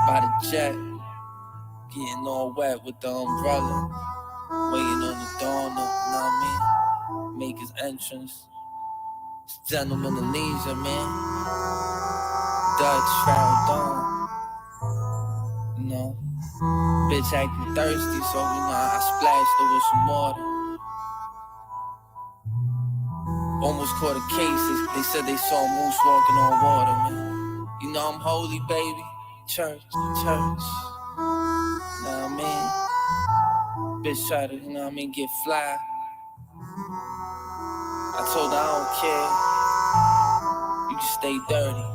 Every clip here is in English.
by the jet, getting all wet with the umbrella, waiting on the donor, you know what I mean? Make his entrance. It's Gentleman of Leisure, man. Dutch Farrell, you know. Bitch acting thirsty, so you know I splashed her with some water. Almost caught a case. They said they saw Moose walking on water, man. You know I'm holy, baby. Church. You know what I mean? Bitch try to, you know what I mean, get fly. I told her I don't care. You just stay dirty.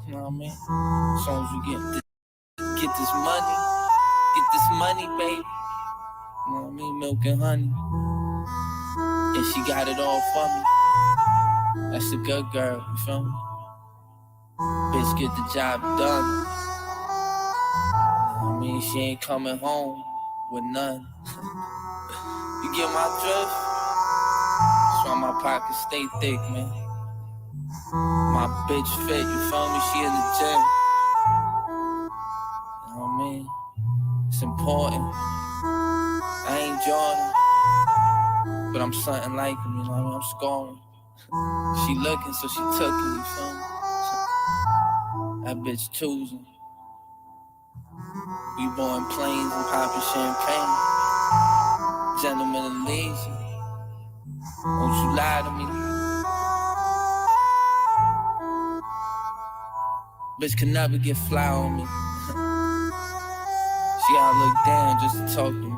You know what I mean? As long as you get this money. Get this money, baby. You know what I mean? Milk and honey. And she got it all for me. That's a good girl, you feel me? Bitch get the job done. You know what I mean? She ain't coming home with none. You get my drift? That's why my pockets stay thick, man. My bitch fit, you feel me? She in the gym. You know what I mean? It's important. I ain't Jordan, but I'm something like him, you know what I mean? I'm scoring. She looking, so she took it, you feel me? That bitch choosing. We blowing planes and popping champagne. Gentleman of Leisure. Won't you lie to me? Bitch can never get fly on me. She gotta look down just to talk to me.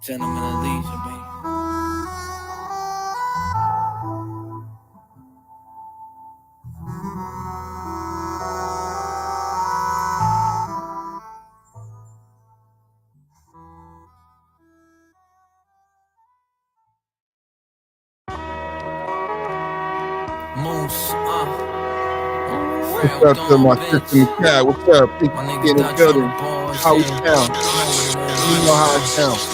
Gentleman of Leisure, baby. Moose, What's up to my sister Cat? What's up? People in the building. How we sound? You know how it sounds.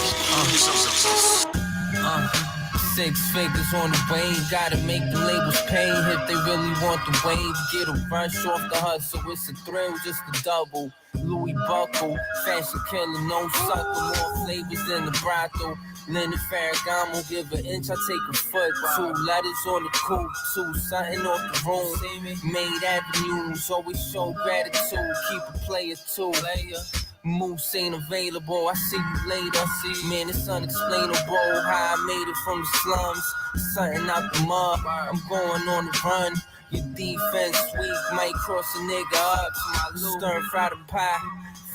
6 figures on the way, gotta make the labels pay if they really want the wave. Get a rush off the hustle, it's a thrill just to double. Louis buckle, fashion killer, no sucker, more flavors than the brothel. Leonard Ferragamo, give an inch, I take a foot. 2 letters on the coupe, 2 something off the room. Made avenues, always show gratitude, keep a player too. Moose ain't available, I see you later. Man, it's unexplainable how I made it from the slums. Something out the mud, I'm going on the run. Your defense weak, might cross a nigga up. Stir fry the pie,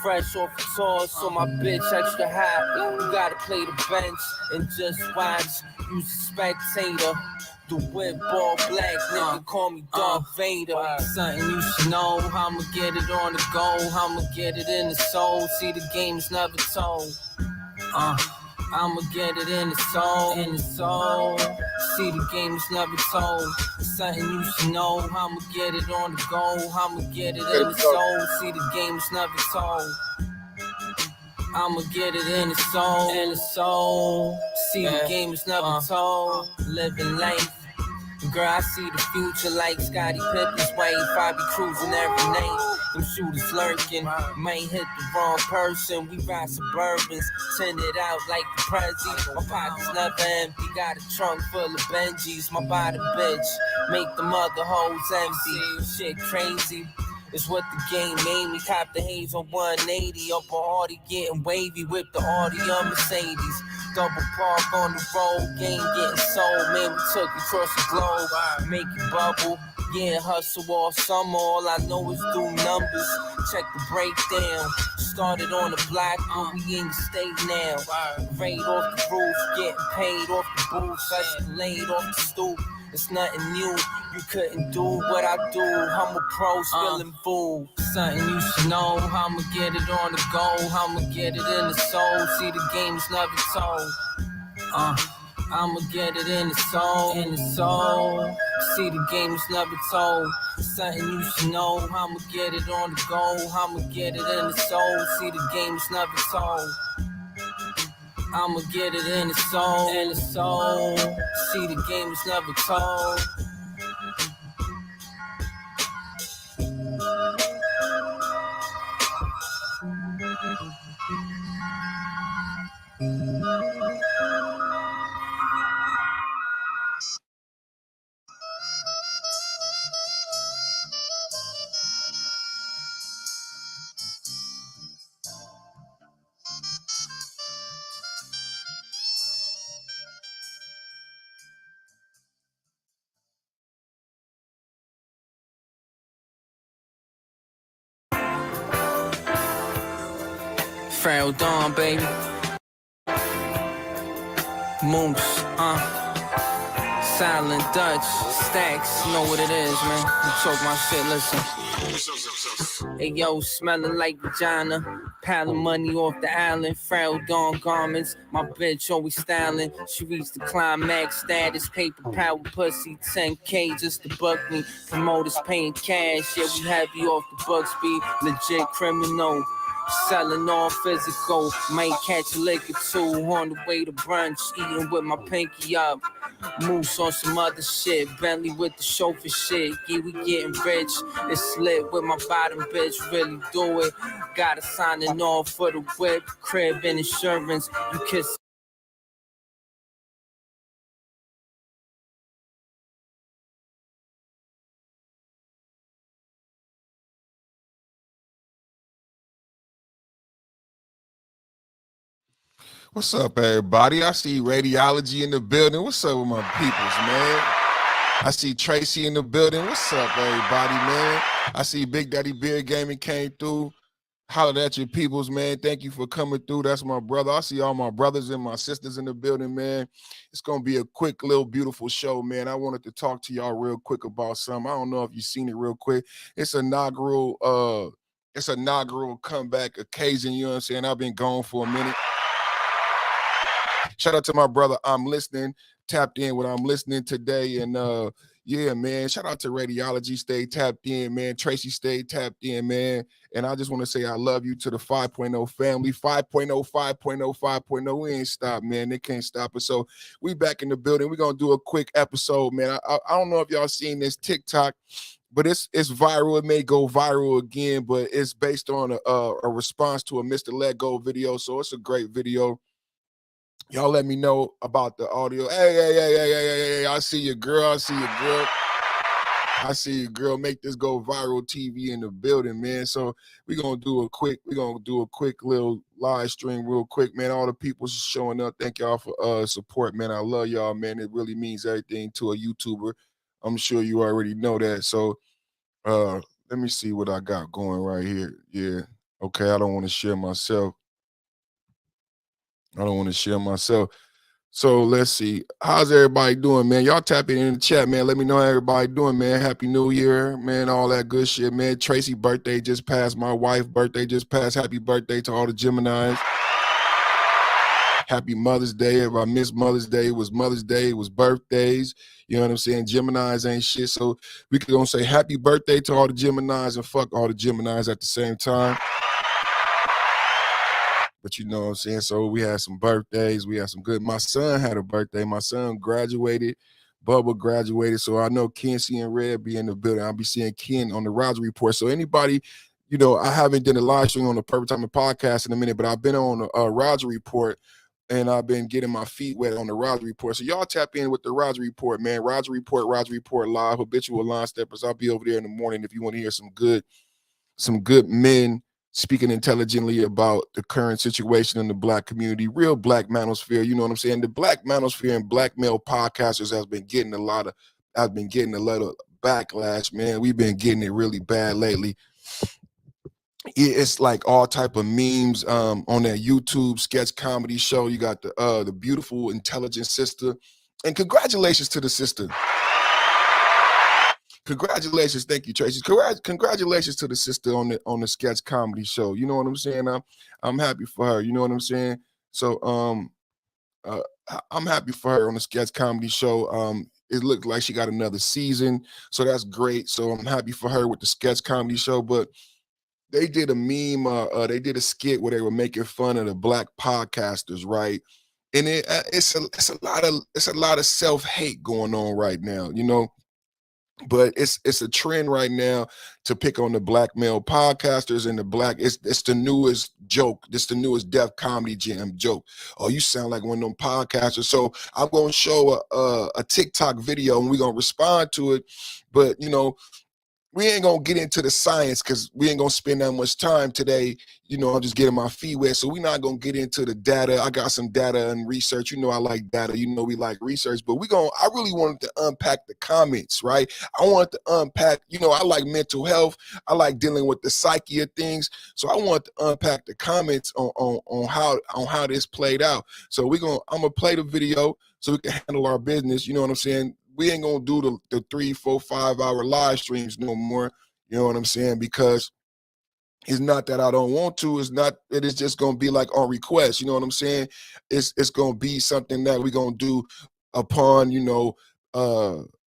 fresh off the tour, so my bitch extra hot. You gotta play the bench and just watch. You a spectator. The whip all black, nigga call me Darth Vader. Something you should know, I'ma get it on the go, I'ma get it in the soul. See the game's never told. I'ma get it in the soul, See the game's never told. Something you should know, I'ma get it on the go, I'ma get it in the soul. See the game's never told. I'ma get it in the soul, See the game is never told. Living life. Girl, I see the future like Scottie Pippen's wave. I be cruising every night. Them shooters lurking, might hit the wrong person. We ride Suburbans, send it out like the Prezi. My pockets never empty, got a trunk full of Benjis. My body bitch, make the mother hoes empty. Shit crazy. It's what the game made me. Cop the haze on 180. Up on Audi getting wavy. Whip the Audi on Mercedes. Double park on the road. Game getting sold. Man, we took it across the globe. Make it bubble. Yeah, hustle all summer. All I know is do numbers. Check the breakdown. Started on the block, but we in the state now. Raid off the roof. Getting paid off the booth. Escalade off the stoop. It's nothing new, you couldn't do what I do. I'm a pro, spilling fool. Something you should know, I'ma get it on the go, I'ma get it in the soul. See the game's never told. I'ma get it in the soul. See the game's never told. Something you should know, I'ma get it on the go, I'ma get it in the soul. See the game's never told. I'ma get it in the soul. See the game is never told. Frail Dawn, baby. Moose, Silent Dutch, Stacks, you know what it is, man. You talk my shit, listen. Hey yo, smelling like vagina. Pile of money off the island. Frail Dawn garments. My bitch always styling. She reached the climax status. Paper power pussy. 10K just to buck me. Promoters paying cash. Yeah, we heavy off the buck speed. Legit criminal. Selling all physical. Might catch a lick or two on the way to brunch. Eating with my pinky up. Moose on some other shit. Bentley with the chauffeur shit. Yeah, we getting rich. It's lit with my bottom bitch. Really do it. Gotta sign it off for the whip. Crib and insurance. You kiss. What's up, everybody? I see Radiology in the building. What's up with my peoples, man? I see Tracy in the building. What's up, everybody, man? I see Big Daddy Beer Gaming came through. Holler at your peoples, man. Thank you for coming through. That's my brother. I see all my brothers and my sisters in the building, man. It's going to be a quick, little, beautiful show, man. I wanted to talk to y'all real quick about something. I don't know if you've seen it real quick. It's inaugural comeback occasion, you know what I'm saying? I've been gone for a minute. Shout out to my brother. I'm listening, tapped in when I'm listening today. And yeah, man, shout out to Radiology. Stay tapped in, man. Tracy stayed tapped in, man. And I just want to say I love you to the 5.0 family. 5.0, 5.0, 5.0. We ain't stopped, man. They can't stop us. So we back in the building. We're going to do a quick episode, man. I don't know if y'all seen this TikTok, but it's viral. It may go viral again, but it's based on a response to a Mr. Let Go video. So it's a great video. Y'all let me know about the audio. Hey, I see you, girl. I see you, girl. Make this go viral TV in the building, man. So we're gonna do a quick little live stream real quick, man. All the people showing up. Thank y'all for support, man. I love y'all, man. It really means everything to a YouTuber. I'm sure you already know that. So let me see what I got going right here. Yeah. Okay, I don't want to share myself. So let's see. How's everybody doing, man? Y'all tap in the chat, man. Let me know how everybody doing, man. Happy New Year, man. All that good shit, man. Tracy's birthday just passed. My wife's birthday just passed. Happy birthday to all the Geminis. Happy Mother's Day. If I missed Mother's Day, it was Mother's Day. It was birthdays. You know what I'm saying? Geminis ain't shit. So we could gonna say happy birthday to all the Geminis and fuck all the Geminis at the same time. But you know what I'm saying? So we had some birthdays. We had some good. My son had a birthday. My son graduated. Bubba graduated. So I know Ken C and Red be in the building. I'll be seeing Ken on the Roger Report. So anybody, you know, I haven't done a live stream on the Perfect Timing podcast in a minute, but I've been on a Roger Report and I've been getting my feet wet on the Roger Report. So y'all tap in with the Roger Report, man. Roger Report live, habitual line steppers. I'll be over there in the morning if you want to hear some good men speaking intelligently about the current situation in the Black community, real Black manosphere. You know what I'm saying? The Black manosphere and Black male podcasters has been getting a lot of backlash, man. We've been getting it really bad lately. It's like all type of memes on that YouTube sketch comedy show. You got the beautiful, intelligent sister, and congratulations to the sister. Congratulations, thank you, Tracy. Congratulations to the sister on the sketch comedy show. You know what I'm saying? I'm happy for her. You know what I'm saying? So I'm happy for her on the sketch comedy show. It looked like she got another season, so that's great. So I'm happy for her with the sketch comedy show. But they did a meme. They did a skit where they were making fun of the Black podcasters, right? And it's a lot of self-hate going on right now. You know. But it's a trend right now to pick on the Black male podcasters and the Black. It's the newest joke. This the newest Def Comedy Jam joke. Oh, you sound like one of them podcasters. So I'm gonna show a TikTok video and we're gonna respond to it. But you know, we ain't gonna get into the science because we ain't gonna spend that much time today. You know, I'm just getting my feet wet, so we're not gonna get into the data. I got some data and research. You know, I like data. You know, we like research, but I really wanted to unpack the comments, right? I wanted to unpack. You know, I like mental health. I like dealing with the psyche of things. So I wanted to unpack the comments on how this played out. So I'm gonna play the video so we can handle our business. You know what I'm saying? We ain't gonna do the 3, 4, 5 hour live streams no more. You know what I'm saying? Because it's not that I don't want to. It is just gonna be like on request. You know what I'm saying? It's gonna be something that we're gonna do upon,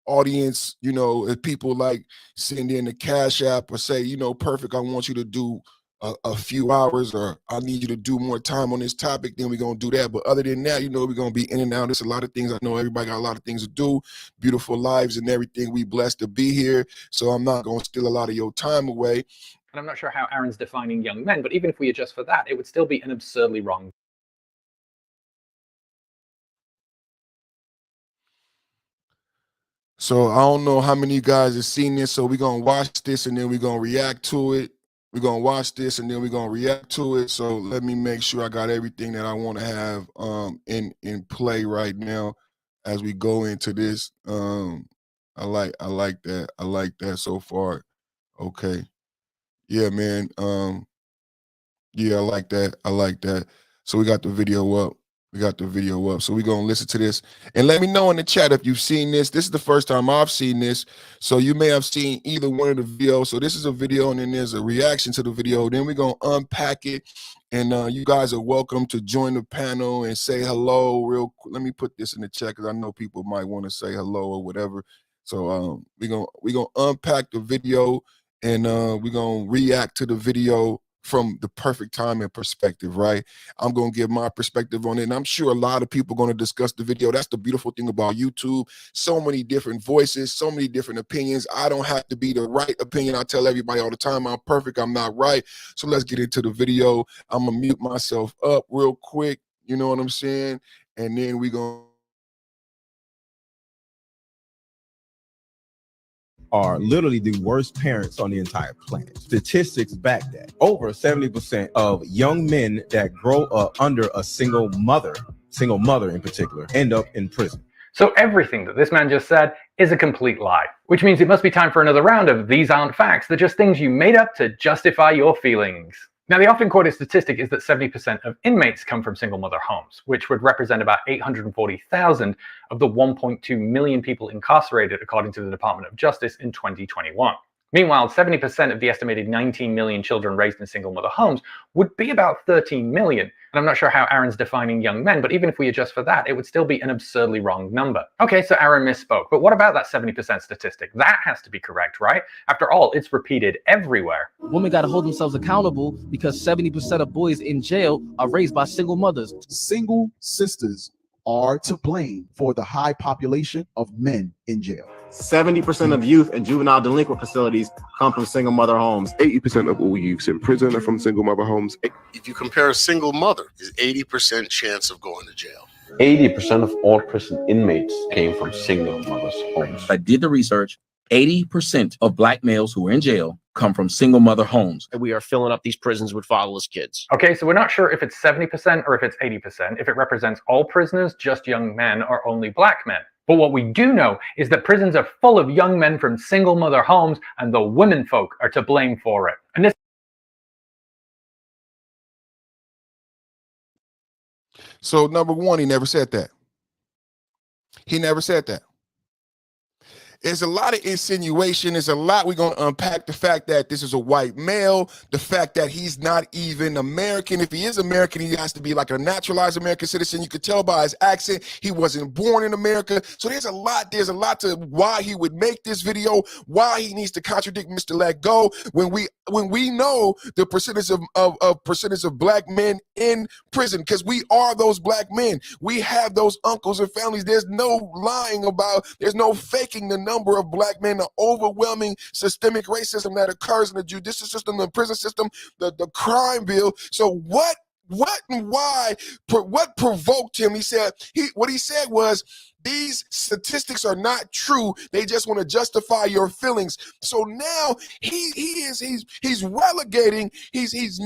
audience, if people like send in the Cash App or say, Perfect, I want you to do a few hours, or I need you to do more time on this topic, then we're going to do that. But other than that, we're going to be in and out. There's a lot of things. I know everybody got a lot of things to do, beautiful lives and everything. We blessed to be here. So I'm not going to steal a lot of your time away. And I'm not sure how Aaron's defining young men, but even if we adjust for that, it would still be an absurdly wrong. So I don't know how many of you guys have seen this. So we're going to watch this and then we're going to react to it. We're going to watch this and then we're going to react to it. So let me make sure I got everything that I want to have in play right now as we go into this. I like that. I like that so far. Okay. Yeah, man. Yeah, I like that. I like that. So we got the video up. So we're going to listen to this. And let me know in the chat if you've seen this. This is the first time I've seen this. So you may have seen either one of the videos. So this is a video and then there's a reaction to the video. Then we're going to unpack it. And you guys are welcome to join the panel and say hello real quick. Let me put this in the chat because I know people might want to say hello or whatever. So we're gonna unpack the video and we're going to react to the video from the perfect time and perspective, right? I'm going to give my perspective on it, and I'm sure a lot of people are going to discuss the video. That's the beautiful thing about YouTube. So many different voices, so many different opinions. I don't have to be the right opinion. I tell everybody all the time, I'm perfect, I'm not right. So let's get into the video. I'm going to mute myself up real quick, you know what I'm saying? And then we're going to are literally the worst parents on the entire planet. Statistics back that. Over 70% of young men that grow up under a single mother in particular, end up in prison. So everything that this man just said is a complete lie, which means it must be time for another round of These Aren't Facts. They're just things you made up to justify your feelings. Now, the often quoted statistic is that 70% of inmates come from single mother homes, which would represent about 840,000 of the 1.2 million people incarcerated, according to the Department of Justice in 2021. Meanwhile, 70% of the estimated 19 million children raised in single mother homes would be about 13 million. And I'm not sure how Aaron's defining young men, but even if we adjust for that, it would still be an absurdly wrong number. Okay, so Aaron misspoke, but what about that 70% statistic? That has to be correct, right? After all, it's repeated everywhere. Women got to hold themselves accountable because 70% of boys in jail are raised by single mothers. Single sisters are to blame for the high population of men in jail. 70% of youth in juvenile delinquent facilities come from single mother homes. 80% of all youths in prison are from single mother homes. If you compare a single mother, there's 80% chance of going to jail. 80% of all prison inmates came from single mothers' homes. I did the research. 80% of Black males who are in jail come from single mother homes. We are filling up these prisons with fatherless kids. Okay, so we're not sure if it's 70% or if it's 80%, if it represents all prisoners, just young men, or only Black men. But what we do know is that prisons are full of young men from single mother homes, and the women folk are to blame for it. And this. So number one, he never said that. He never said that. There's a lot of insinuation. There's a lot we're going to unpack. The fact that this is a white male, the fact that he's not even American. If he is American, he has to be like a naturalized American citizen. You could tell by his accent, he wasn't born in America. So there's a lot to why he would make this video, why he needs to contradict Mr. Let Go when we know the percentage of Black men in prison, because we are those Black men. We have those uncles and families. There's no lying about, there's no faking the number of Black men, the overwhelming systemic racism that occurs in the judicial system, the prison system, the crime bill. So what What and why? What provoked him? What he said was, these statistics are not true. They just want to justify your feelings. So now he's relegating. He's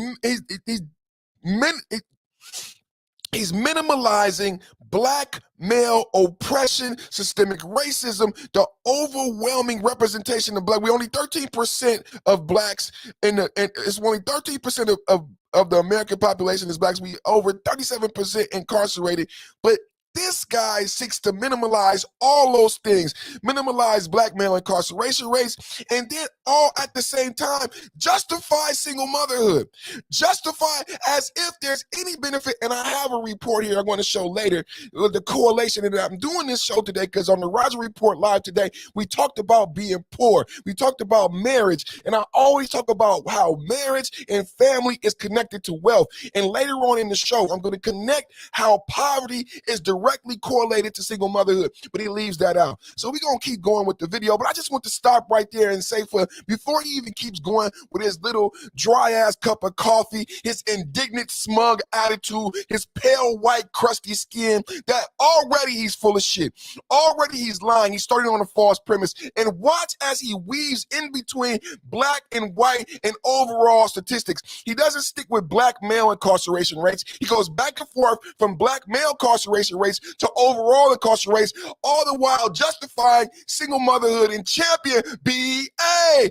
minimalizing black male oppression, systemic racism, the overwhelming representation of black. We only 13% of blacks and it's only 13% of the American population is blacks. We over 37% incarcerated, but this guy seeks to minimalize all those things, minimalize black male incarceration rates, and then all at the same time justify single motherhood, justify as if there's any benefit. And I have a report here I'm going to show later, the correlation. And I'm doing this show today because on the Roger Report Live today, we talked about being poor. We talked about marriage. And I always talk about how marriage and family is connected to wealth. And later on in the show, I'm going to connect how poverty is directly correlated to single motherhood, but he leaves that out. So we're going to keep going with the video, but I just want to stop right there and say, before he even keeps going with his little dry ass cup of coffee, his indignant smug attitude, his pale white crusty skin, that already he's full of shit. Already he's lying. He's starting on a false premise. And watch as he weaves in between black and white and overall statistics. He doesn't stick with black male incarceration rates. He goes back and forth from black male incarceration rates to overall incarceration rates, all the while justifying single motherhood and champion B-A-B-Y-M-A-M-A.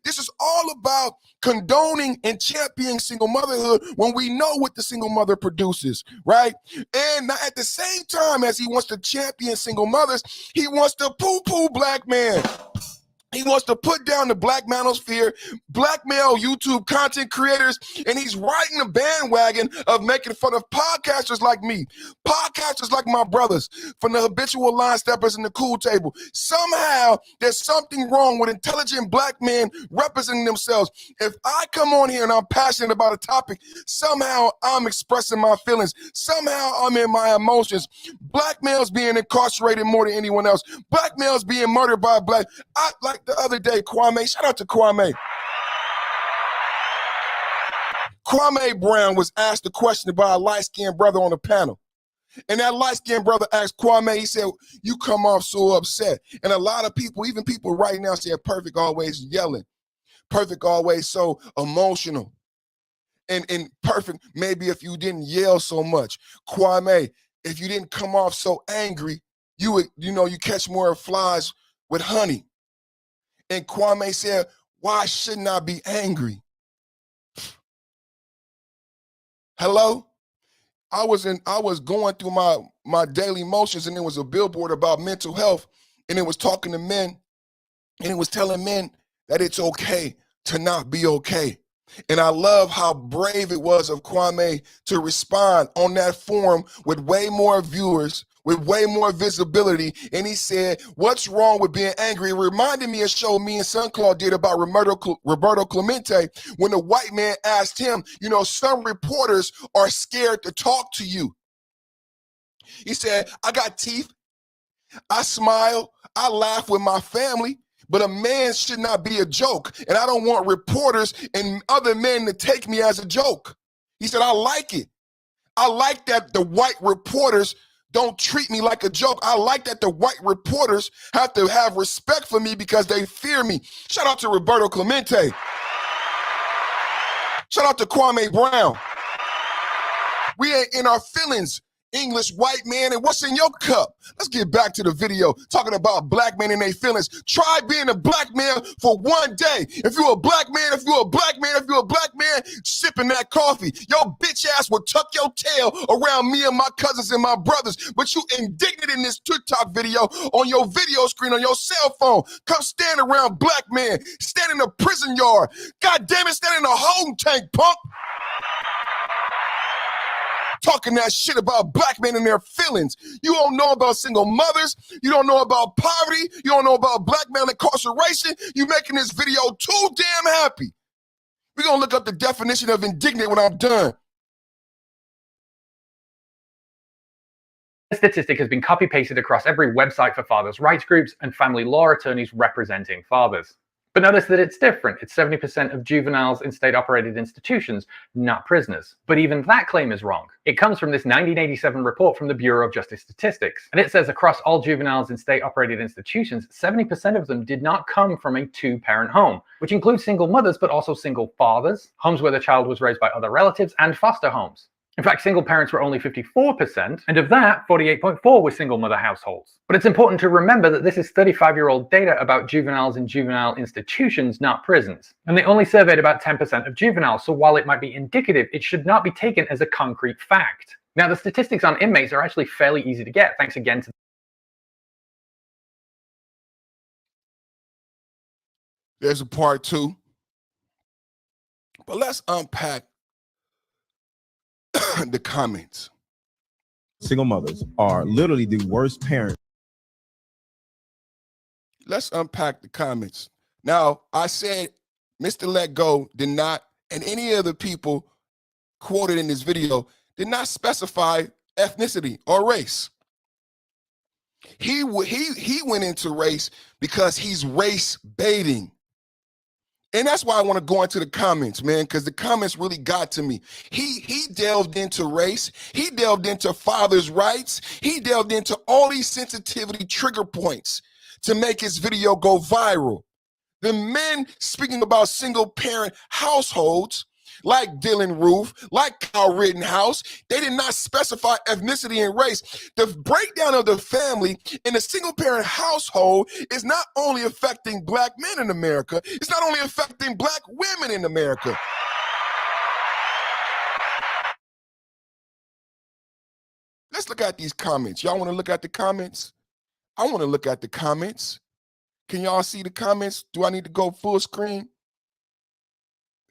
This is all about condoning and championing single motherhood when we know what the single mother produces, right? And at the same time as he wants to champion single mothers, he wants to poo-poo black men. He wants to put down the black manosphere, black male YouTube content creators, and he's riding a bandwagon of making fun of podcasters like me, podcasters like my brothers, from the habitual line steppers and the cool table. Somehow, there's something wrong with intelligent black men representing themselves. If I come on here and I'm passionate about a topic, somehow I'm expressing my feelings. Somehow I'm in my emotions. Black males being incarcerated more than anyone else. Black males being murdered by black. Like the other day, Kwame, shout out to Kwame. Kwame Brown was asked a question by a light-skinned brother on the panel. And that light-skinned brother asked Kwame, he said, you come off so upset. And a lot of people, even people right now, say Perfect always yelling. Perfect always so emotional. And Perfect, maybe if you didn't yell so much. Kwame, if you didn't come off so angry, you would, you catch more flies with honey. And Kwame said, why shouldn't I be angry? Hello? I was going through my daily motions, and there was a billboard about mental health, and it was talking to men, and it was telling men that it's okay to not be okay. And I love how brave it was of Kwame to respond on that forum with way more viewers, with way more visibility. And he said, what's wrong with being angry? It reminded me of a show me and SunClaw did about Roberto Clemente, when the white man asked him, some reporters are scared to talk to you. He said, I got teeth, I smile, I laugh with my family, but a man should not be a joke. And I don't want reporters and other men to take me as a joke. He said, I like it. I like that the white reporters don't treat me like a joke. I like that the white reporters have to have respect for me because they fear me. Shout out to Roberto Clemente. Shout out to Kwame Brown. We ain't in our feelings, English white man. And what's in your cup? Let's get back to the video talking about black men and their feelings. Try being a black man for one day. If you're a black man, if you're a black man sipping that coffee, your bitch ass will tuck your tail around me and my cousins and my brothers. But you indignant in this TikTok video on your video screen on your cell phone. Come stand around black men. Stand in a prison yard. God damn it, stand in a holding tank, punk. Talking that shit about black men and their feelings. You don't know about single mothers. You don't know about poverty. You don't know about black male incarceration. You making this video too damn happy. We're going to look up the definition of indignant when I'm done. This statistic has been copy-pasted across every website for fathers' rights groups and family law attorneys representing fathers. But notice that it's different. It's 70% of juveniles in state-operated institutions, not prisoners. But even that claim is wrong. It comes from this 1987 report from the Bureau of Justice Statistics. And it says across all juveniles in state-operated institutions, 70% of them did not come from a two-parent home, which includes single mothers, but also single fathers, homes where the child was raised by other relatives, and foster homes. In fact, single parents were only 54%, and of that, 48.4% were single mother households. But it's important to remember that this is 35-year-old data about juveniles in juvenile institutions, not prisons. And they only surveyed about 10% of juveniles, so while it might be indicative, it should not be taken as a concrete fact. Now, the statistics on inmates are actually fairly easy to get, thanks again to... There's a part 2. But let's unpack the comments. Single mothers are literally the worst parents. Let's unpack the comments. Now, I said Mr. Let Go did not, and any of the people quoted in this video did not specify ethnicity or race. He went into race because he's race baiting. And that's why I want to go into the comments, man, because the comments really got to me. He delved into race. He delved into fathers' rights. He delved into all these sensitivity trigger points to make his video go viral. The men speaking about single parent households, like Dylan Roof, like Kyle Rittenhouse, they did not specify ethnicity and race. The breakdown of the family in a single parent household is not only affecting black men in America, it's not only affecting black women in America. Let's look at these comments. Y'all want to look at the comments? I want to look at the comments. Can y'all see the comments? Do I need to go full screen?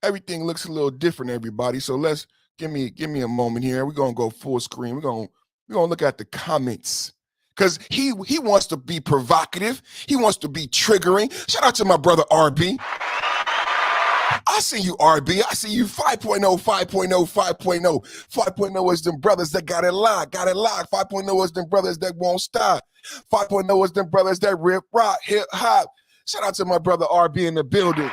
Everything looks a little different, everybody. So let's give me a moment here. We're gonna go full screen. We're gonna look at the comments. Because he wants to be provocative. He wants to be triggering. Shout out to my brother RB. I see you, RB. I see you 5.0, 5.0, 5.0. 5.0 is them brothers that got it locked, 5.0 is them brothers that won't stop. 5.0 is them brothers that rip, rock, hip hop. Shout out to my brother RB in the building.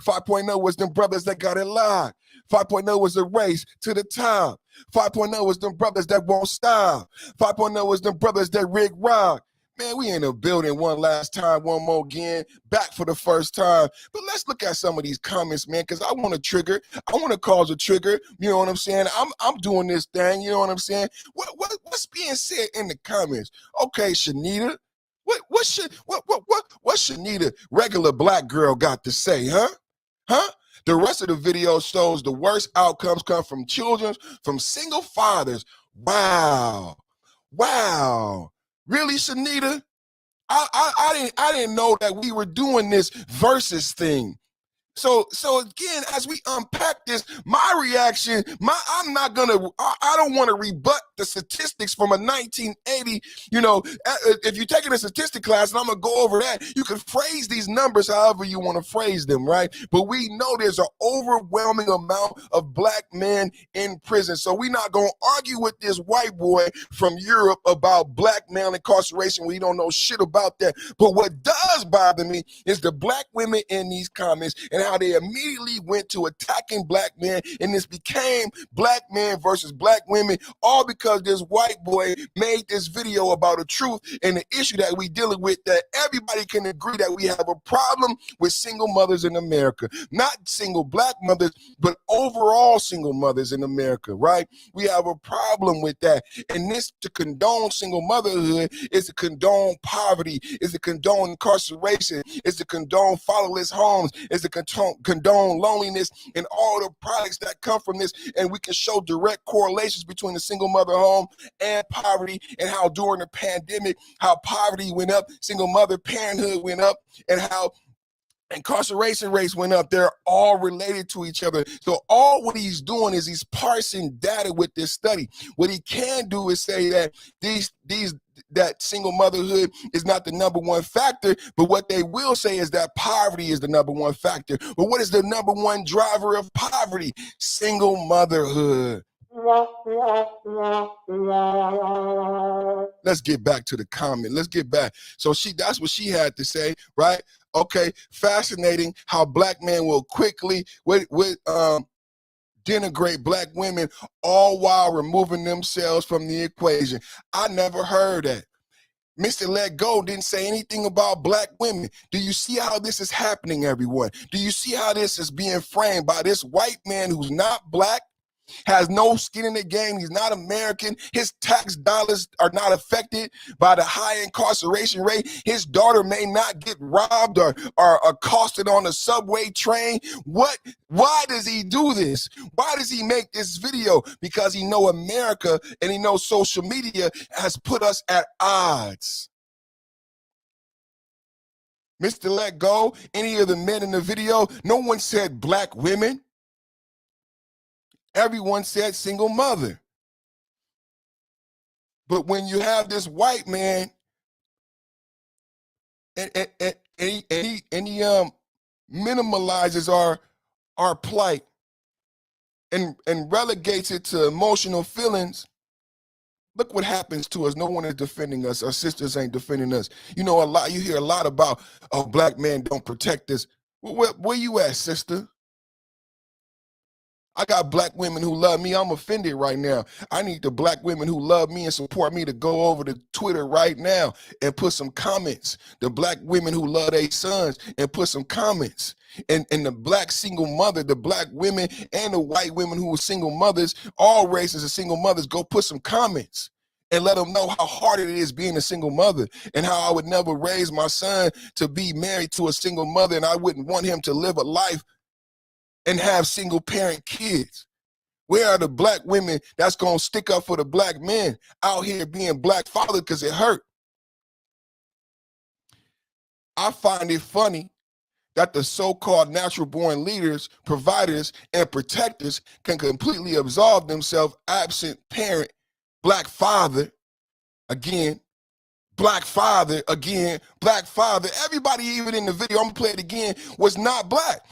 5.0 was them brothers that got it live. 5.0 was a race to the top. 5.0 was them brothers that won't stop. 5.0 was them brothers that rig rock. Man, we in the building one last time, one more again, back for the first time. But let's look at some of these comments, man, because I want to trigger. I want to cause a trigger. You know what I'm saying? I'm doing this thing. You know what I'm saying? What's being said in the comments? Okay, Shanita. What Shanita, regular black girl, got to say, huh? The rest of the video shows the worst outcomes come from children, from single fathers. Wow. Really, Shanita? I didn't know that we were doing this versus thing. So again, as we unpack this, my reaction, I don't want to rebut the statistics from a 1980, you know, if you're taking a statistic class, and I'm going to go over that, you can phrase these numbers however you want to phrase them, right? But we know there's an overwhelming amount of black men in prison. So we're not going to argue with this white boy from Europe about black male incarceration. We don't know shit about that. But what does bother me is the black women in these comments and how they immediately went to attacking black men, and this became black men versus black women, all because this white boy made this video about a truth and the issue that we dealing with, that everybody can agree that we have a problem with single mothers in America. Not single black mothers, but overall single mothers in America, right? We have a problem with that. And this, to condone single motherhood, is to condone poverty, is to condone incarceration, is to condone fatherless homes, is to condone loneliness and all the products that come from this. And we can show direct correlations between the single mother home and poverty, and how during the pandemic, how poverty went up, single mother parenthood went up, and how incarceration rates went up. They're all related to each other. So all what he's doing is he's parsing data with this study. What he can do is say that that single motherhood is not the number one factor, but what they will say is that poverty is the number one factor. But what is the number one driver of poverty? Single motherhood. Let's get back to the comment. Let's get back. So that's what she had to say, right? Okay, fascinating how black men will quickly denigrate black women, all while removing themselves from the equation. I never heard that. Mr. Let Go didn't say anything about black women. Do you see how this is happening, everyone? Do you see how this is being framed by this white man who's not black, has no skin in the game, he's not American, his tax dollars are not affected by the high incarceration rate, his daughter may not get robbed or accosted on a subway train? Why does he do this? Why does he make this video? Because he know America and he knows social media has put us at odds. Mr. Let Go, any of the men in the video, no one said black women. Everyone said single mother. But when you have this white man and he minimalizes our plight and relegates it to emotional feelings, look what happens to us. No one is defending us. Our sisters ain't defending us. You know, you hear a lot about, oh, black men don't protect us. Where you at, sister? I got black women who love me. I'm offended right now. I need the black women who love me and support me to go over to Twitter right now and put some comments. The black women who love their sons and put some comments. And the black single mother, the black women and the white women who are single mothers, all races of single mothers, go put some comments and let them know how hard it is being a single mother and how I would never raise my son to be married to a single mother, and I wouldn't want him to live a life and have single parent kids. Where are the black women that's going to stick up for the black men out here being black fathers because it hurt? I find it funny that the so-called natural born leaders, providers, and protectors can completely absolve themselves absent parent, black father, again, black father, again, black father. Everybody even in the video, I'm going to play it again, was not black.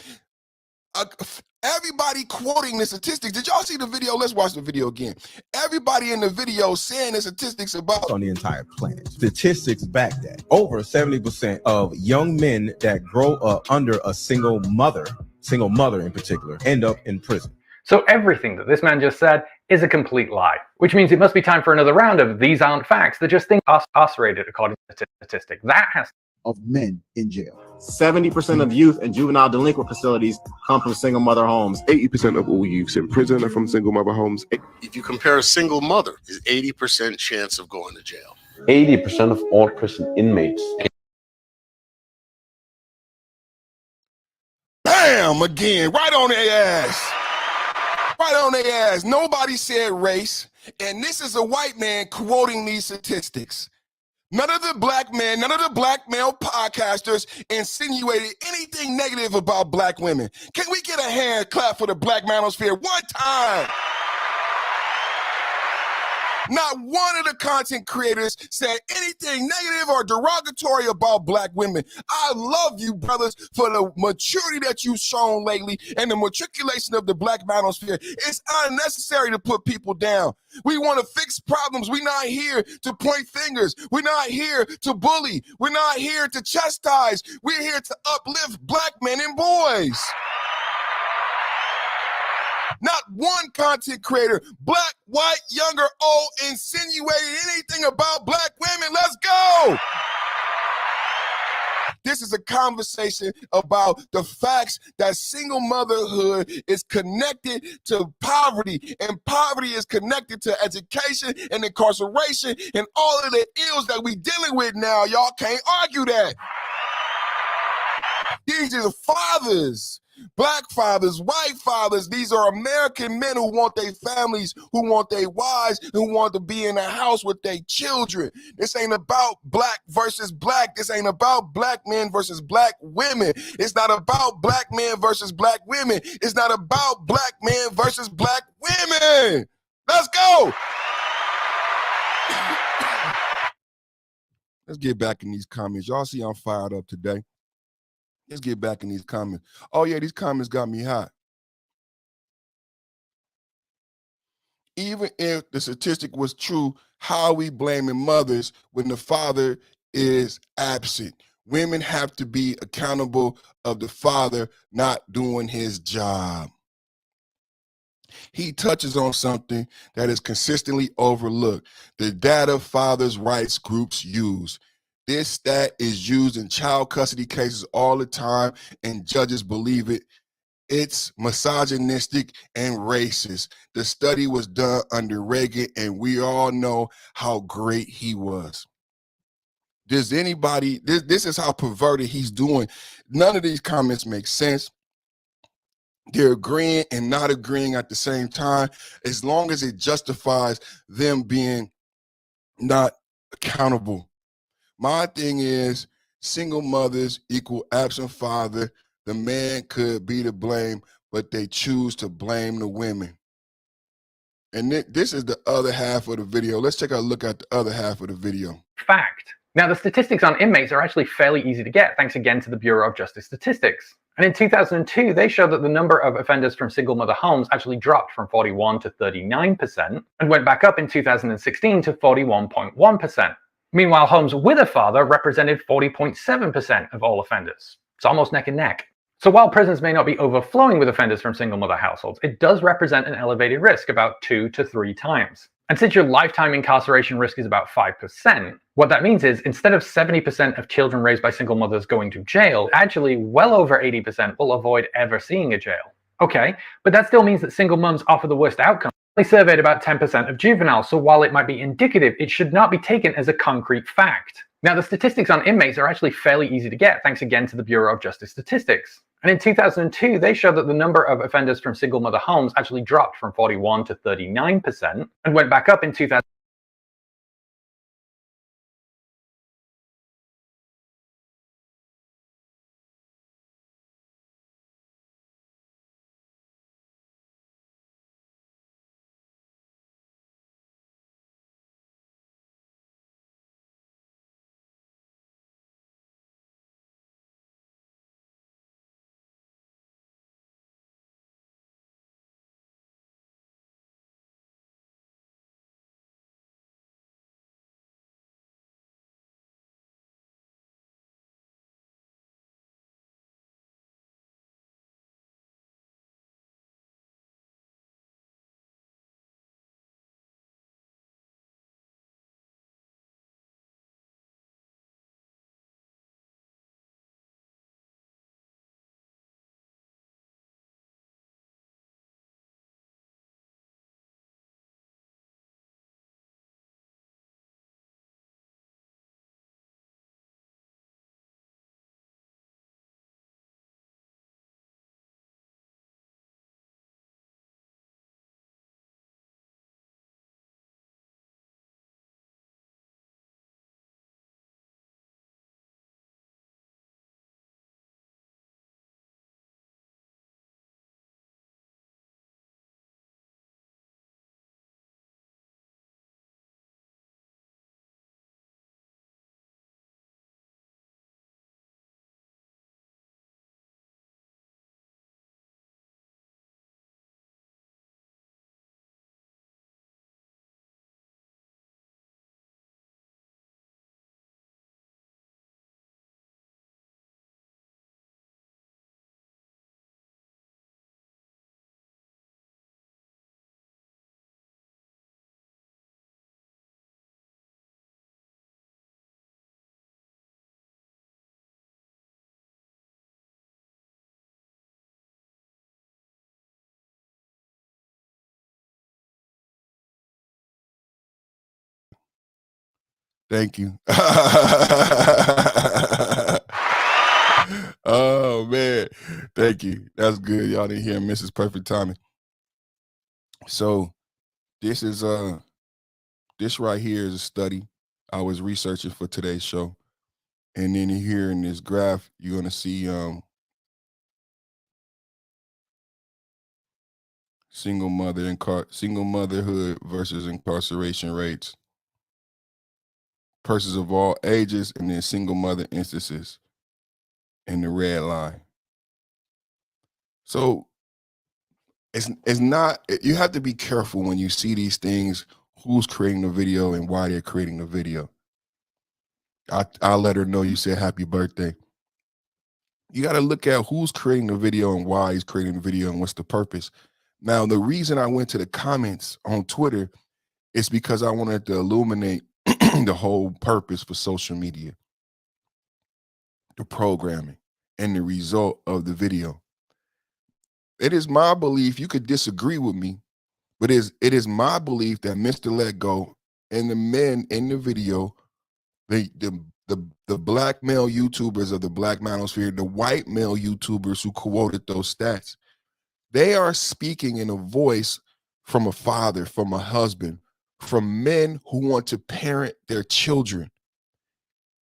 Everybody quoting the statistics. Did y'all see the video? Let's watch the video again. Everybody in the video saying the statistics about on the entire planet. Statistics back that. Over 70% of young men that grow up under a single mother in particular, end up in prison. So everything that this man just said is a complete lie, which means it must be time for another round of These Aren't Facts that just think incarcerated according to statistics. That has of men in jail. 70% of youth in juvenile delinquent facilities come from single mother homes. 80% of all youths in prison are from single mother homes. If you compare a single mother, is 80% chance of going to jail. 80% of all prison inmates. Bam! Again, right on their ass. Right on their ass. Nobody said race. And this is a white man quoting these statistics. None of the black men, none of the black male podcasters insinuated anything negative about black women. Can we get a hand clap for the black manosphere one time? Not one of the content creators said anything negative or derogatory about black women. I love you, brothers, for the maturity that you've shown lately and the matriculation of the black manosphere. It's unnecessary to put people down. We want to fix problems. We're not here to point fingers. We're not here to bully. We're not here to chastise. We're here to uplift black men and boys. Not one content creator, black, white, younger, old, insinuated anything about black women. Let's go. This is a conversation about the facts that single motherhood is connected to poverty, and poverty is connected to education and incarceration and all of the ills that we dealing with now. Y'all can't argue that. These are fathers. Black fathers, white fathers, these are American men who want their families, who want their wives, who want to be in a house with their children. This ain't about black versus black. This ain't about black men versus black women. It's not about black men versus black women. It's not about black men versus black women. Let's go. Let's get back in these comments. Y'all see I'm fired up today. Let's get back in these comments. Oh, yeah, these comments got me hot. Even if the statistic was true, how are we blaming mothers when the father is absent? Women have to be accountable of the father not doing his job. He touches on something that is consistently overlooked: the data fathers' rights groups use. This stat is used in child custody cases all the time, and judges believe it. It's misogynistic and racist. The study was done under Reagan, and we all know how great he was. Does anybody, this is how perverted he's doing. None of these comments make sense. They're agreeing and not agreeing at the same time, as long as it justifies them being not accountable. My thing is, single mothers equal absent father. The man could be to blame, but they choose to blame the women. And this is the other half of the video. Let's take a look at the other half of the video. Fact. Now, the statistics on inmates are actually fairly easy to get, thanks again to the Bureau of Justice Statistics. And in 2002, they showed that the number of offenders from single mother homes actually dropped from 41 to 39% and went back up in 2016 to 41.1%. Meanwhile, homes with a father represented 40.7% of all offenders. It's almost neck and neck. So while prisons may not be overflowing with offenders from single mother households, it does represent an elevated risk, about 2 to 3 times. And since your lifetime incarceration risk is about 5%, what that means is instead of 70% of children raised by single mothers going to jail, actually well over 80% will avoid ever seeing a jail. Okay, but that still means that single moms offer the worst outcome. They surveyed about 10% of juveniles, so while it might be indicative, it should not be taken as a concrete fact. Now, the statistics on inmates are actually fairly easy to get, thanks again to the Bureau of Justice Statistics. And in 2002, they showed that the number of offenders from single mother homes actually dropped from 41 to 39% and went back up in 2000. Thank you. Oh man, thank you. That's good. Y'all didn't hear Mrs. Perfect Timing. So this is this right here is a study I was researching for today's show. And then here in this graph, you're gonna see single motherhood versus incarceration rates, persons of all ages, and then single mother instances in the red line. So it's not. You have to be careful when you see these things. Who's creating the video and why they're creating the video. I'll let her know you said happy birthday. You got to look at who's creating the video and why he's creating the video and what's the purpose. Now, the reason I went to the comments on Twitter is because I wanted to illuminate the whole purpose for social media, the programming, and the result of the video. It is my belief, you could disagree with me, but it is my belief that Mr. Let Go and the men in the video, the black male YouTubers of the Black Manosphere, the white male YouTubers who quoted those stats, they are speaking in a voice from a father, from a husband, from men who want to parent their children.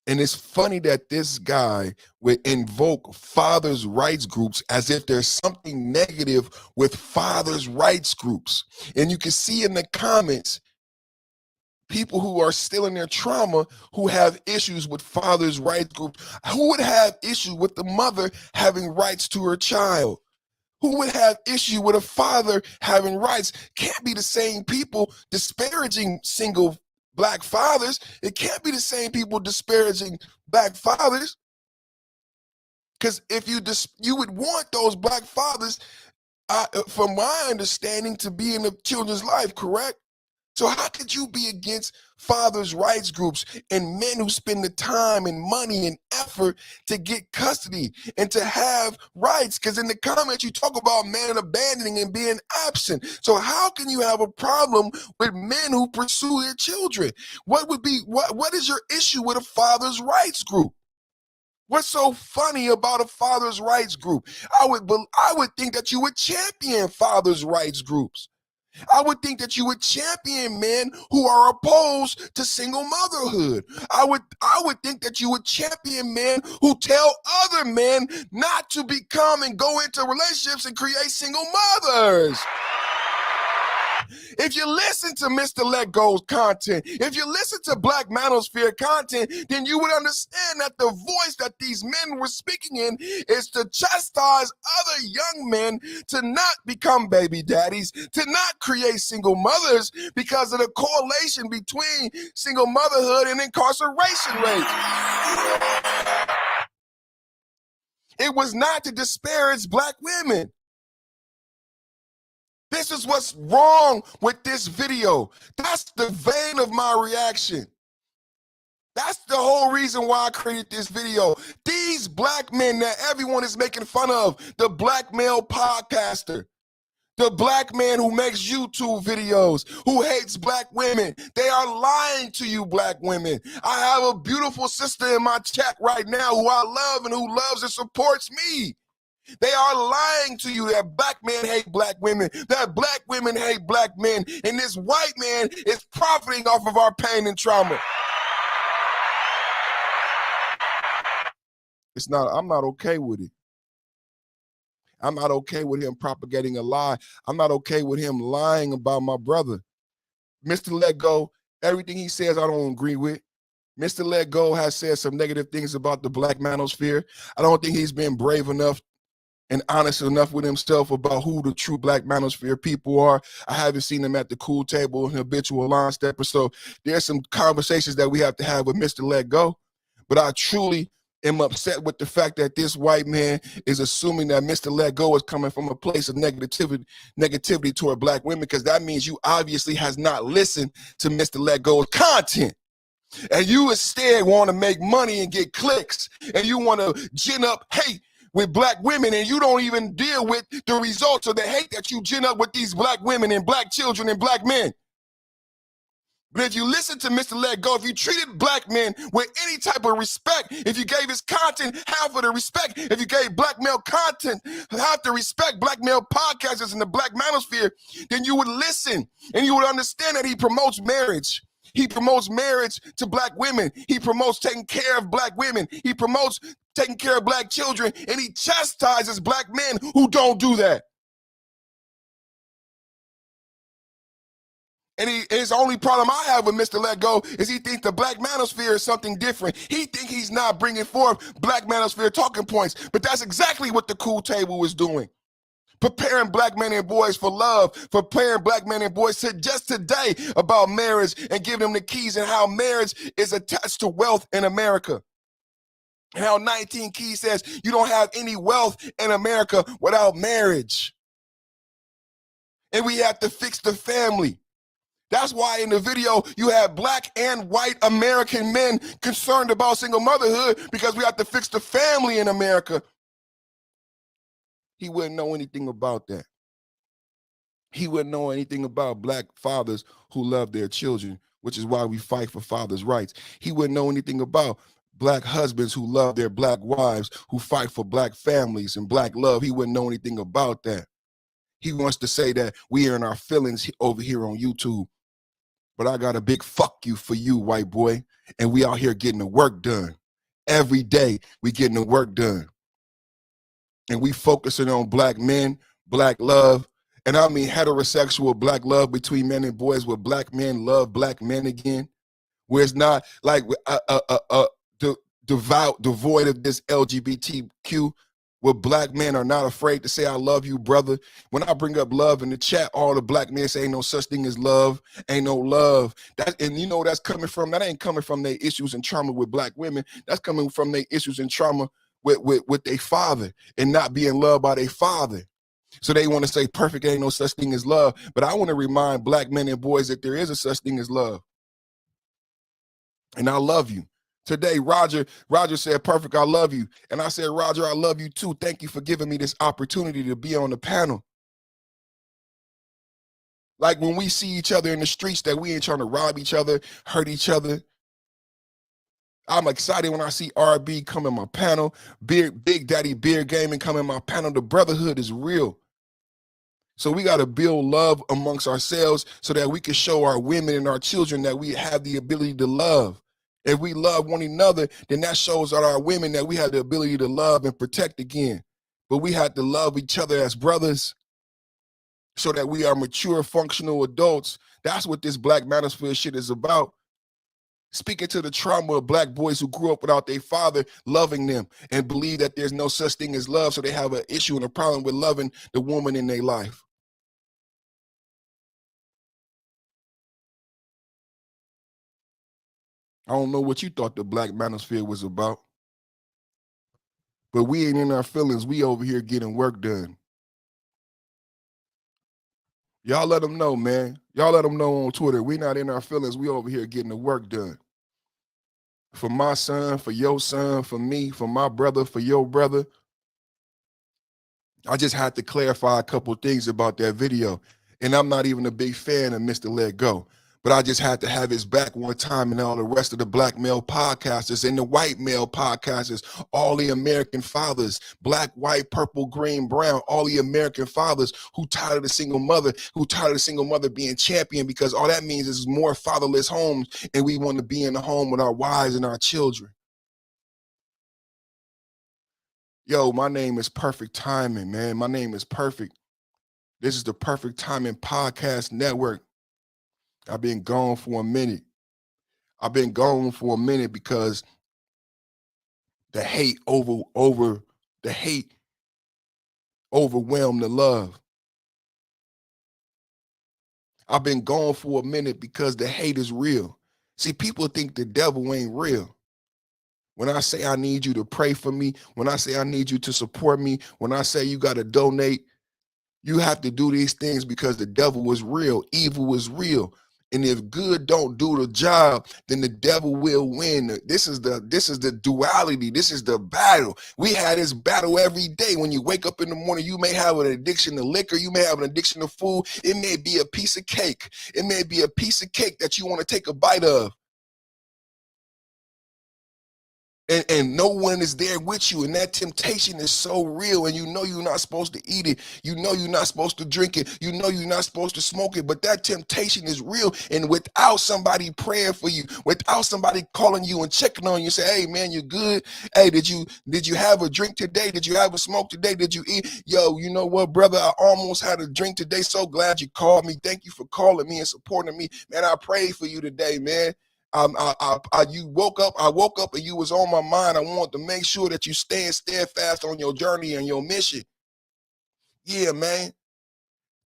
And it's funny that this guy would invoke fathers' rights groups as if there's something negative with fathers' rights groups. And you can see in the comments, people who are still in their trauma who have issues with fathers' rights groups. Who would have issue with the mother having rights to her child? Who would have issue with a father having rights? Can't be the same people disparaging single black fathers. It can't be the same people disparaging black fathers. Because if you would want those black fathers, from my understanding, to be in the children's life, correct? So how could you be against fathers' rights groups and men who spend the time and money and effort to get custody and to have rights? Because in the comments, you talk about men abandoning and being absent. So how can you have a problem with men who pursue their children? What is your issue with a father's rights group? What's so funny about a father's rights group? I would think that you would champion fathers' rights groups. I would think that you would champion men who are opposed to single motherhood. I would think that you would champion men who tell other men not to become and go into relationships and create single mothers. If you listen to Mr. Let Go's content, if you listen to Black Manosphere content, then you would understand that the voice that these men were speaking in is to chastise other young men to not become baby daddies, to not create single mothers because of the correlation between single motherhood and incarceration rates. It was not to disparage black women. This is what's wrong with this video. That's the vein of my reaction. That's the whole reason why I created this video. These black men that everyone is making fun of, the black male podcaster, the black man who makes YouTube videos, who hates black women, they are lying to you, black women. I have a beautiful sister in my chat right now who I love and who loves and supports me. They are lying to you that black men hate black women, that black women hate black men, and this white man is profiting off of our pain and trauma. I'm not okay with it. I'm not okay with him propagating a lie. I'm not okay with him lying about my brother. Mr. Let Go, everything he says I don't agree with. Mr. Let Go has said some negative things about the Black Manosphere. I don't think he's been brave enough and honest enough with himself about who the true Black Manosphere people are. I haven't seen him at the cool table and habitual line stepper. So there's some conversations that we have to have with Mr. Let Go. But I truly am upset with the fact that this white man is assuming that Mr. Let Go is coming from a place of negativity toward black women, because that means you obviously has not listened to Mr. Let Go's content. And you instead want to make money and get clicks, and you want to gin up hate with black women, and you don't even deal with the results of the hate that you gin up with these black women and black children and black men. But if you listen to Mr. Let Go, if you treated black men with any type of respect, if you gave his content half of the respect, if you gave black male content half the respect, black male podcasters in the Black Manosphere, then you would listen and you would understand that he promotes marriage. He promotes marriage to black women. He promotes taking care of black women. He promotes taking care of black children, and he chastises black men who don't do that. And his only problem I have with Mr. Let Go is he thinks the Black Manosphere is something different. He thinks he's not bringing forth Black Manosphere talking points, but that's exactly what the cool table is doing. preparing black men and boys for love, preparing black men and boys to just today about marriage and giving them the keys and how marriage is attached to wealth in America. How 19 Keys says you don't have any wealth in America without marriage. And we have to fix the family. That's why in the video you have black and white American men concerned about single motherhood, because we have to fix the family in America. He wouldn't know anything about that. He wouldn't know anything about black fathers who love their children, which is why we fight for fathers' rights. He wouldn't know anything about black husbands who love their black wives, who fight for black families and black love. He wouldn't know anything about that. He wants to say that we are in our feelings over here on YouTube. But I got a big fuck you for you, white boy. And we out here getting the work done. Every day we getting the work done. And we focusing on black men, black love. And I mean heterosexual black love between men and boys, where black men love black men again. Where it's not like devoid of this LGBTQ, where black men are not afraid to say, I love you, brother. When I bring up love in the chat, all the black men say ain't no such thing as love, ain't no love. And you know that's coming from, that ain't coming from their issues and trauma with black women. That's coming from their issues and trauma with their father and not being loved by their father. So they want to say perfect ain't no such thing as love. But I want to remind black men and boys that there is a such thing as love. And I love you. Today, Roger said, perfect, I love you. And I said, Roger, I love you too. Thank you for giving me this opportunity to be on the panel. Like when we see each other in the streets, that we ain't trying to rob each other, hurt each other. I'm excited when I see RB come in my panel, Big Daddy Beer Gaming come in my panel. The brotherhood is real. So we got to build love amongst ourselves so that we can show our women and our children that we have the ability to love. If we love one another, then that shows our women that we have the ability to love and protect again. But we have to love each other as brothers so that we are mature, functional adults. That's what this Black Manosphere shit is about. Speaking to the trauma of black boys who grew up without their father loving them and believe that there's no such thing as love, so they have an issue and a problem with loving the woman in their life. I don't know what you thought the Black Manosphere was about, but we ain't in our feelings. We over here getting work done. Y'all let them know, man. Y'all let them know on Twitter. We not in our feelings. We over here getting the work done. For my son, for your son, for me, for my brother, for your brother. I just had to clarify a couple of things about that video. And I'm not even a big fan of Mr. Let Go. But I just had to have his back one time, and all the rest of the black male podcasters and the white male podcasters, all the American fathers, black, white, purple, green, brown, all the American fathers who tired of the single mother, being champion, because all that means is more fatherless homes, and we want to be in the home with our wives and our children. Yo, my name is Perfect Timing, man. My name is Perfect. This is the Perfect Timing Podcast Network. I've been gone for a minute. Because the hate overwhelmed the love. I've been gone for a minute because the hate is real. See, people think the devil ain't real. When I say I need you to pray for me, when I say I need you to support me, when I say you got to donate, you have to do these things because the devil is real. Evil is real. And if good don't do the job, then the devil will win. This is the duality. This is the battle. We have this battle every day. When you wake up in the morning, you may have an addiction to liquor. You may have an addiction to food. It may be a piece of cake. It may be a piece of cake that you want to take a bite of. And no one is there with you, and that temptation is so real, and you know you're not supposed to eat it, you know you're not supposed to drink it, you know you're not supposed to smoke it, but that temptation is real. And without somebody praying for you, without somebody calling you and checking on you, say, hey man, you good? Hey, did you have a drink today? Did you have a smoke today? Did you eat? Yo, you know what, brother, I almost had a drink today. So glad you called me. Thank you for calling me and supporting me, man. I prayed for you today, man. You woke up, I woke up and you was on my mind. I want to make sure that you stand steadfast on your journey and your mission. Yeah, man.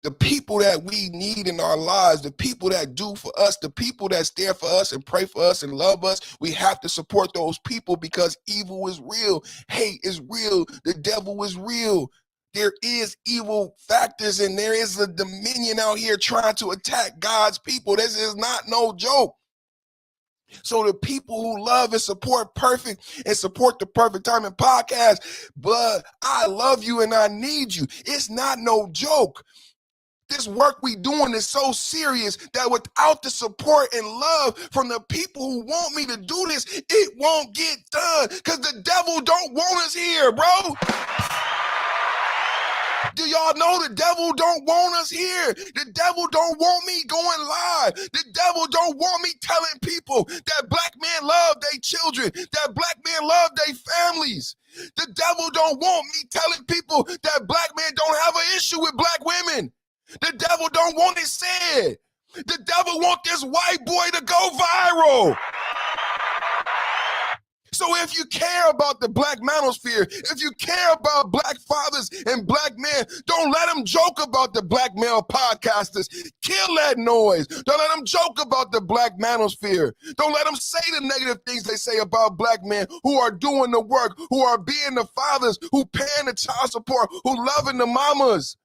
The people that we need in our lives, the people that do for us, the people that stand for us and pray for us and love us, we have to support those people because evil is real. Hate is real. The devil is real. There is evil factors and there is a dominion out here trying to attack God's people. This is not no joke. So the people who love and support Perfect and support the Perfect Timing podcast, but I love you and I need you. It's not no joke. This work we doing is so serious that without the support and love from the people who want me to do this, it won't get done because the devil don't want us here, bro. Do y'all know the devil don't want us here? The devil don't want me going live. The devil don't want me telling people that black men love their children, that black men love their families. The devil don't want me telling people that black men don't have an issue with black women. The devil don't want it said. The devil want this white boy to go viral. So if you care about the black manosphere, if you care about black fathers and black men, don't let them joke about the black male podcasters. Kill that noise. Don't let them joke about the black manosphere. Don't let them say the negative things they say about black men who are doing the work, who are being the fathers, who paying the child support, who loving the mamas.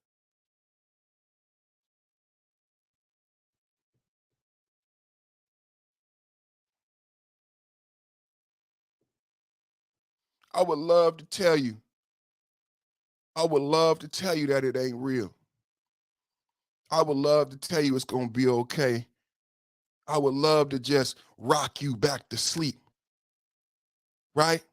I would love to tell you. I would love to tell you that it ain't real. I would love to tell you it's going to be okay. I would love to just rock you back to sleep, right?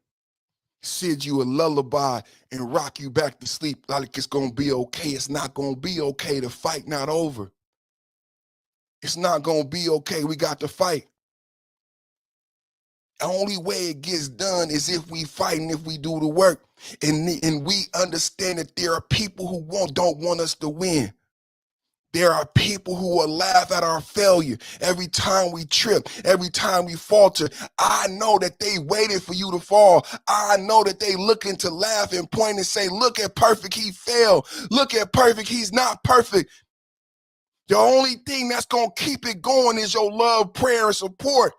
Sing you a lullaby and rock you back to sleep like it's going to be okay. It's not going to be okay. The fight not over. It's not going to be okay. We got to fight. The only way it gets done is if we fight and if we do the work. And we understand that there are people who don't want us to win. There are people who will laugh at our failure every time we trip, every time we falter. I know that they waited for you to fall. I know that they looking to laugh and point and say, look at Perfect, he failed. Look at Perfect, he's not perfect. The only thing that's going to keep it going is your love, prayer, and support.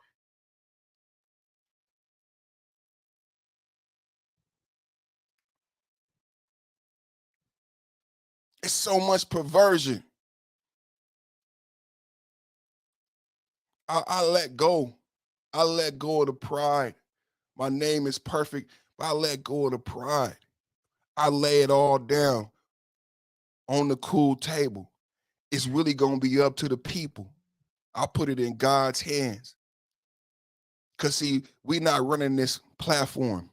It's so much perversion. I let go. I let go of the pride. My name is Perfect, but I let go of the pride. I lay it all down on the cool table. It's really going to be up to the people. I put it in God's hands. Because, see, we're not running this platform.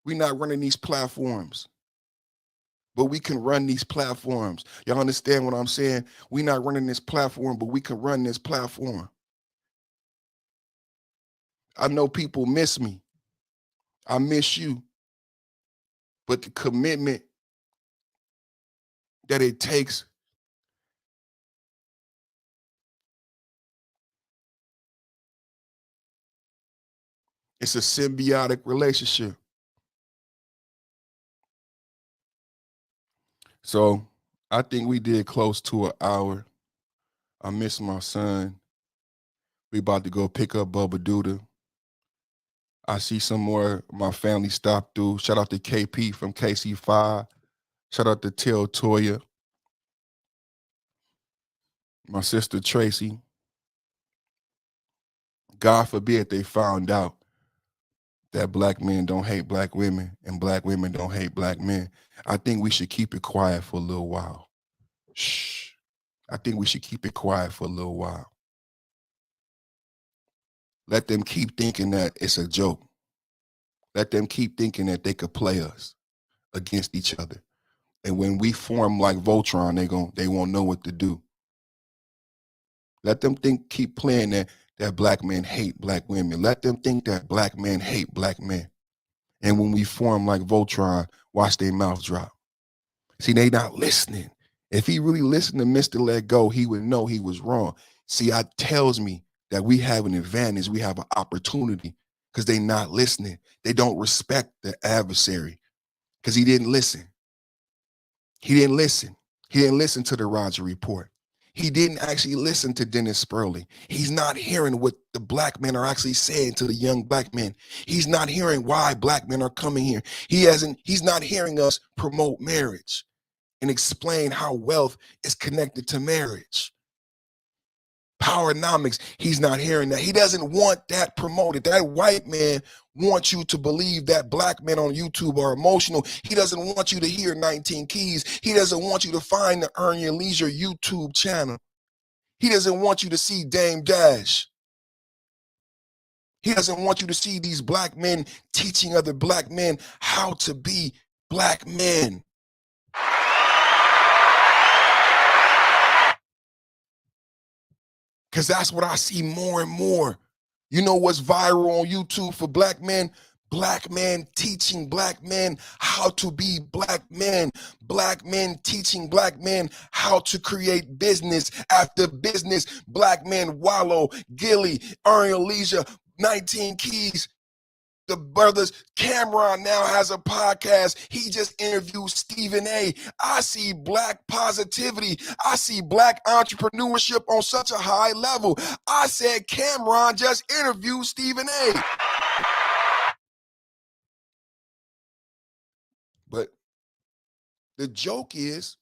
We're not running these platforms. But we can run these platforms. Y'all understand what I'm saying? We're not running this platform, but we can run this platform. I know people miss me. I miss you. But the commitment that it takes it's a symbiotic relationship. So I think we did close to an hour. I miss my son. We about to go pick up Bubba Duda. I see some more of my family stop through. Shout out to KP from KC5. Shout out to Tel Toya. My sister Tracy. God forbid they found out that black men don't hate black women and black women don't hate black men. I think we should keep it quiet for a little while. Shh. I think we should keep it quiet for a little while. Let them keep thinking that it's a joke. Let them keep thinking that they could play us against each other. And when we form like Voltron, they won't know what to do. Let them keep playing that black men hate black women. Let them think that black men hate black men. And when we form like Voltron, watch their mouth drop. See, they not listening. If he really listened to Mr. Let Go, he would know he was wrong. See, that tells me that we have an advantage. We have an opportunity because they not listening. They don't respect the adversary because he didn't listen. He didn't listen. He didn't listen to the Roger Report. He didn't actually listen to Dennis Spurley. He's not hearing what the black men are actually saying to the young black men. He's not hearing why black men are coming here. He's not hearing us promote marriage and explain how wealth is connected to marriage. Powernomics, he's not hearing that. He doesn't want that promoted. That white man wants you to believe that black men on YouTube are emotional. He doesn't want you to hear 19 Keys. He doesn't want you to find the Earn Your Leisure YouTube channel. He doesn't want you to see Dame Dash. He doesn't want you to see these black men teaching other black men how to be black men. Because that's what I see more and more. You know what's viral on YouTube for black men? Black men teaching black men how to be black men. Black men teaching black men how to create business after business. Black men wallow, Gilly, Earn Your Leisure, 19 Keys. The brothers, Cameron now has a podcast. He just interviewed Stephen A. I see black positivity. I see black entrepreneurship on such a high level. I said Cameron just interviewed Stephen A. But the joke is,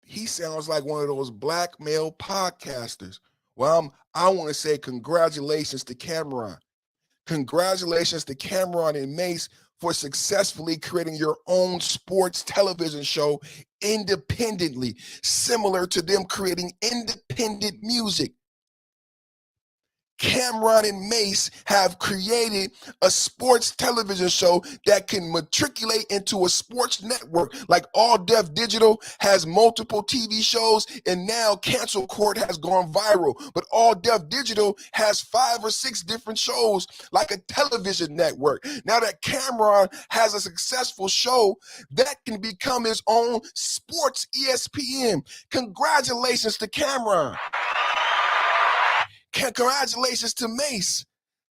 he sounds like one of those black male podcasters. Well, I want to say congratulations to Cameron. Congratulations to Cameron and Mace for successfully creating your own sports television show independently, similar to them creating independent music. Cameron and Mace have created a sports television show that can matriculate into a sports network. Like All Def Digital has multiple TV shows, and now Cancel Court has gone viral. But All Def Digital has 5 or 6 different shows, like a television network. Now that Cameron has a successful show, that can become his own sports ESPN. Congratulations to Cameron. Congratulations to Mace.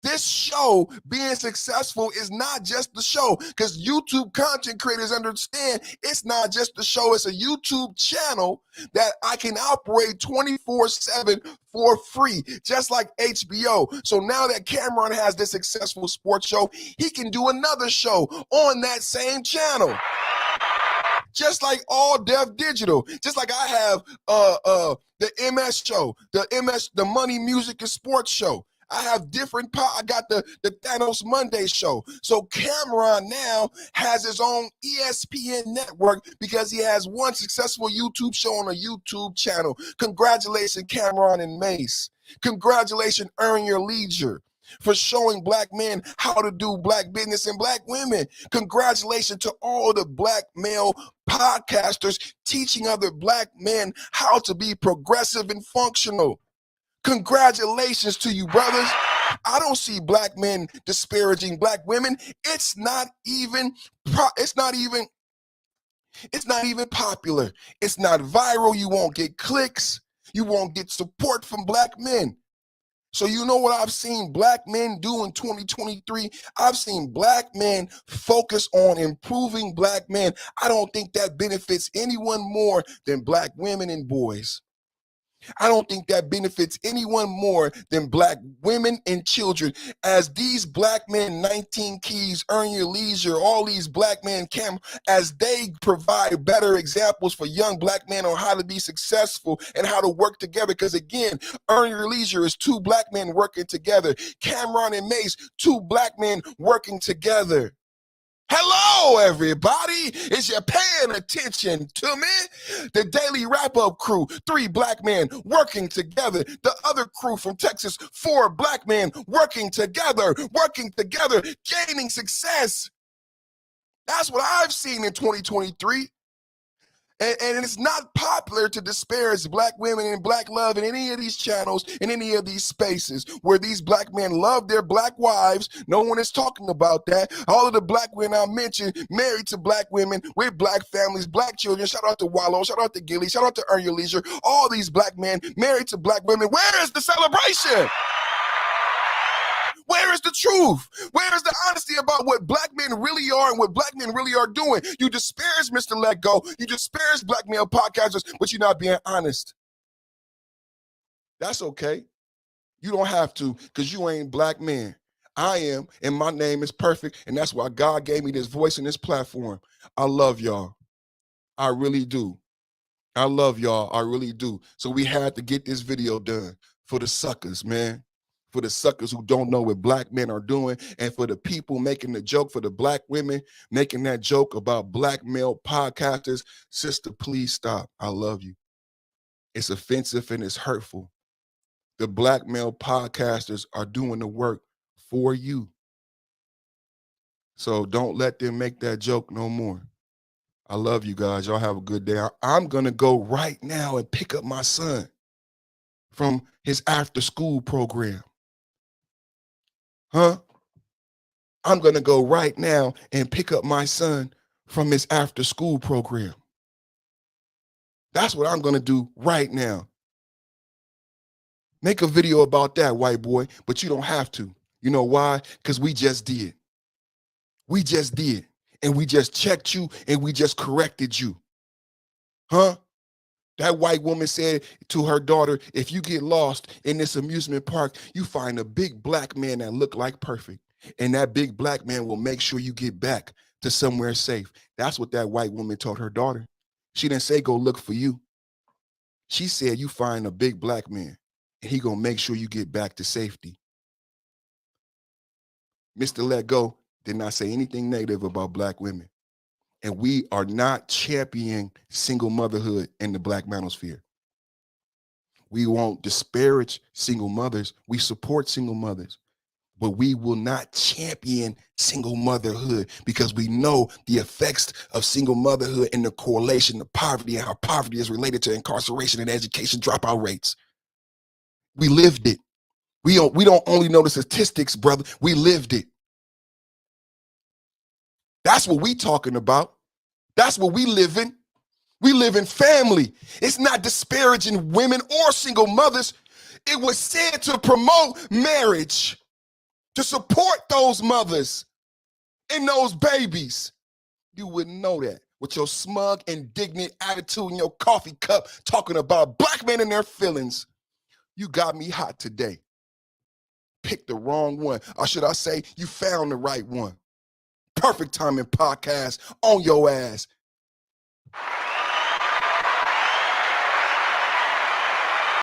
This show being successful is not just the show, because YouTube content creators understand it's not just the show, it's a YouTube channel that I can operate 24/7 for free, just like HBO. So now that Cameron has this successful sports show, he can do another show on that same channel. Just like All Def Digital, just like I have the MS show, the Money, Music, and Sports show. I have different I got the Thanos Monday show. So Cameron now has his own ESPN network because he has one successful YouTube show on a YouTube channel. Congratulations, Cameron and Mace. Congratulations, Earn Your Leisure, for showing black men how to do black business and black women. Congratulations to all the black male podcasters teaching other black men how to be progressive and functional. Congratulations to you, brothers. I don't see black men disparaging black women. It's not even popular. It's not viral. You won't get clicks. You won't get support from black men. So you know what I've seen black men do in 2023? I've seen black men focus on improving black men. I don't think that benefits anyone more than black women and boys. I don't think that benefits anyone more than black women and children. As these black men, 19 Keys, Earn Your Leisure, all these black men, as they provide better examples for young black men on how to be successful and how to work together. Because again, Earn Your Leisure is 2 black men working together. Cameron and Mace, 2 black men working together. Hello, everybody. Is you paying attention to me? The Daily Wrap-Up crew, 3 black men working together. The other crew from Texas, 4 black men working together, gaining success. That's what I've seen in 2023. And it's not popular to disparage black women and black love in any of these channels, in any of these spaces where these black men love their black wives. No one is talking about that. All of the black women I mentioned, married to black women with black families, black children. Shout out to Wallow, shout out to Gilly, shout out to Earn Your Leisure. All these black men married to black women. Where is the celebration? Where is the truth? Where is the honesty about what black men really are and what black men really are doing? You disparage Mr. Let Go. You disparage black male podcasters, but you're not being honest. That's okay. You don't have to, because you ain't black man. I am, and my name is perfect, and that's why God gave me this voice and this platform. I love y'all. I really do. I love y'all. I really do. So we had to get this video done for the suckers, man. For the suckers who don't know what black men are doing, and for the people making the joke, for the black women making that joke about black male podcasters. Sister, please stop. I love you. It's offensive and it's hurtful. The black male podcasters are doing the work for you. So don't let them make that joke no more. I love you guys. Y'all have a good day. I'm going to go right now and pick up my son from his after school program. Huh? I'm going to go right now and pick up my son from his after school program. That's what I'm going to do right now. Make a video about that, white boy, but you don't have to. You know why? Because we just did. We just did. And we just checked you and we just corrected you. Huh? That white woman said to her daughter, if you get lost in this amusement park, you find a big black man that look like perfect. And that big black man will make sure you get back to somewhere safe. That's what that white woman told her daughter. She didn't say go look for you. She said you find a big black man and he gonna make sure you get back to safety. Mr. Let Go did not say anything negative about black women. And we are not championing single motherhood in the black manosphere. We won't disparage single mothers. We support single mothers, but we will not champion single motherhood because we know the effects of single motherhood and the correlation to poverty and how poverty is related to incarceration and education dropout rates. We lived it. We don't only know the statistics, brother. We lived it. That's what we talking about. That's what we live in. We live in family. It's not disparaging women or single mothers. It was said to promote marriage, to support those mothers and those babies. You wouldn't know that with your smug, indignant attitude in your coffee cup talking about black men and their feelings. You got me hot today. Picked the wrong one. Or should I say, you found the right one. Perfect timing podcast on your ass.